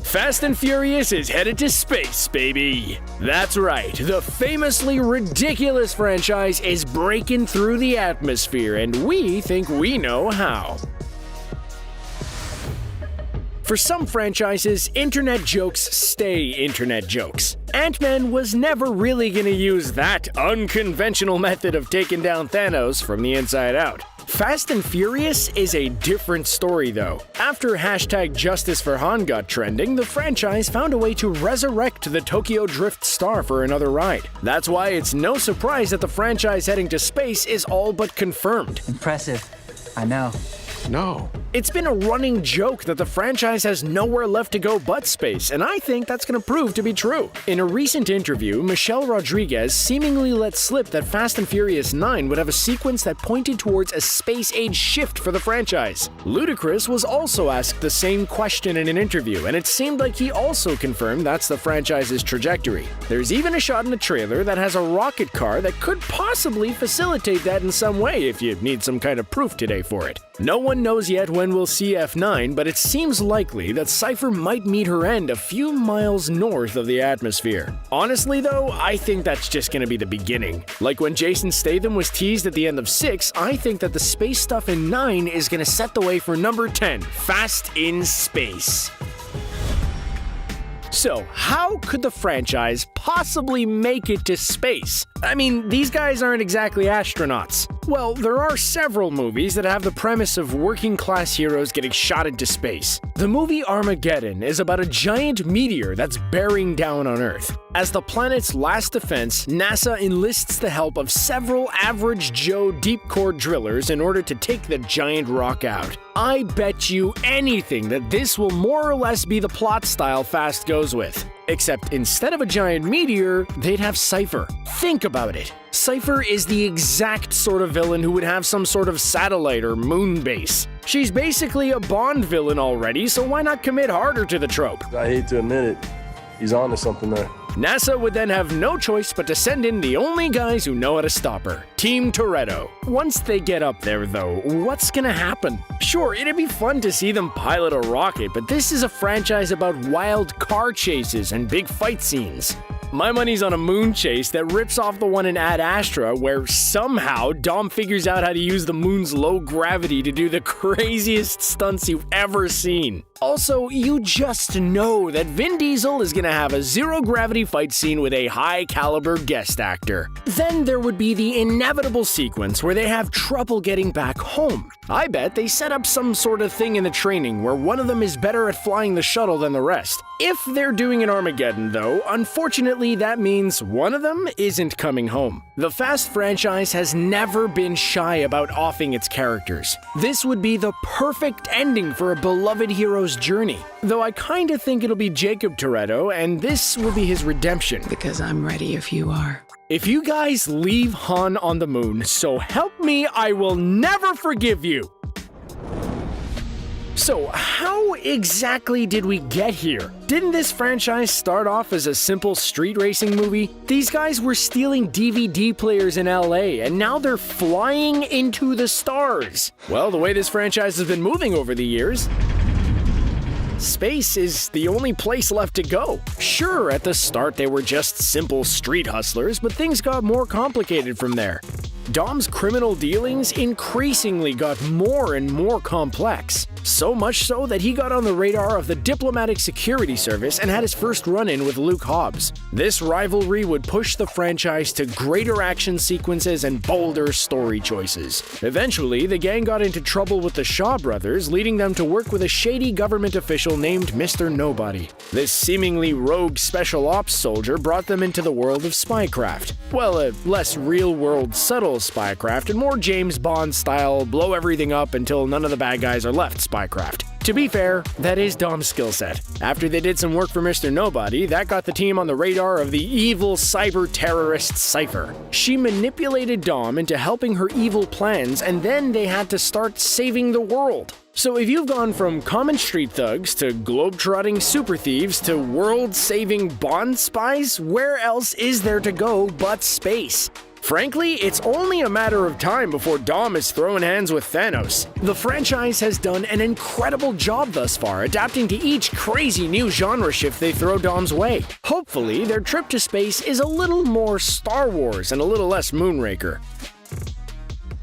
Fast and Furious is headed to space, baby. That's right, the famously ridiculous franchise is breaking through the atmosphere, and we think we know how. For some franchises, internet jokes stay internet jokes. Ant-Man was never really gonna use that unconventional method of taking down Thanos from the inside out. Fast and Furious is a different story though. After hashtag Justice for Han got trending, the franchise found a way to resurrect the Tokyo Drift star for another ride. That's why it's no surprise that the franchise heading to space is all but confirmed. Impressive. I know. No. It's been a running joke that the franchise has nowhere left to go but space, and I think that's going to prove to be true. In a recent interview, Michelle Rodriguez seemingly let slip that Fast and Furious 9 would have a sequence that pointed towards a space-age shift for the franchise. Ludacris was also asked the same question in an interview, and it seemed like he also confirmed that's the franchise's trajectory. There's even a shot in the trailer that has a rocket car that could possibly facilitate that in some way if you need some kind of proof today for it. No one knows yet when we'll see F9, but it seems likely that Cypher might meet her end a few miles north of the atmosphere. Honestly though, I think that's just gonna be the beginning. Like when Jason Statham was teased at the end of 6, I think that the space stuff in 9 is gonna set the way for number 10, Fast in Space. So, how could the franchise possibly make it to space? I mean, these guys aren't exactly astronauts. Well, there are several movies that have the premise of working-class heroes getting shot into space. The movie Armageddon is about a giant meteor that's bearing down on Earth. As the planet's last defense, NASA enlists the help of several average Joe deep-core drillers in order to take the giant rock out. I bet you anything that this will more or less be the plot style Fast goes with. Except instead of a giant meteor, they'd have Cypher. Think about it. Cypher is the exact sort of villain who would have some sort of satellite or moon base. She's basically a Bond villain already, so why not commit harder to the trope? I hate to admit it, he's on to something there. NASA would then have no choice but to send in the only guys who know how to stop her, Team Toretto. Once they get up there though, what's gonna happen? Sure, it'd be fun to see them pilot a rocket, but this is a franchise about wild car chases and big fight scenes. My money's on a moon chase that rips off the one in Ad Astra, where somehow Dom figures out how to use the moon's low gravity to do the craziest stunts you've ever seen. Also, you just know that Vin Diesel is gonna have a zero-gravity fight scene with a high-caliber guest actor. Then there would be the inevitable sequence where they have trouble getting back home. I bet they set up some sort of thing in the training where one of them is better at flying the shuttle than the rest. If they're doing an Armageddon, though, unfortunately that means one of them isn't coming home. The Fast franchise has never been shy about offing its characters. This would be the perfect ending for a beloved hero's journey. Though I kinda think it'll be Jacob Toretto, and this will be his redemption. Because I'm ready if you are. If you guys leave Han on the moon, so help me, I will never forgive you! So, how exactly did we get here? Didn't this franchise start off as a simple street racing movie? These guys were stealing DVD players in LA, and now they're flying into the stars. Well, the way this franchise has been moving over the years, space is the only place left to go. Sure, at the start they were just simple street hustlers, but things got more complicated from there. Dom's criminal dealings increasingly got more and more complex. So much so that he got on the radar of the Diplomatic Security Service and had his first run-in with Luke Hobbs. This rivalry would push the franchise to greater action sequences and bolder story choices. Eventually, the gang got into trouble with the Shaw brothers, leading them to work with a shady government official named Mr. Nobody. This seemingly rogue special ops soldier brought them into the world of spycraft. Well, a less real-world, subtle spycraft and more James Bond style blow everything up until none of the bad guys are left spycraft. To be fair, that is Dom's skill set. After they did some work for Mr. Nobody, that got the team on the radar of the evil cyber terrorist Cypher. She manipulated Dom into helping her evil plans, and then they had to start saving the world. So if you've gone from common street thugs to globe-trotting super thieves to world-saving Bond spies, where else is there to go but space? Frankly, it's only a matter of time before Dom is throwing hands with Thanos. The franchise has done an incredible job thus far, adapting to each crazy new genre shift they throw Dom's way. Hopefully, their trip to space is a little more Star Wars and a little less Moonraker.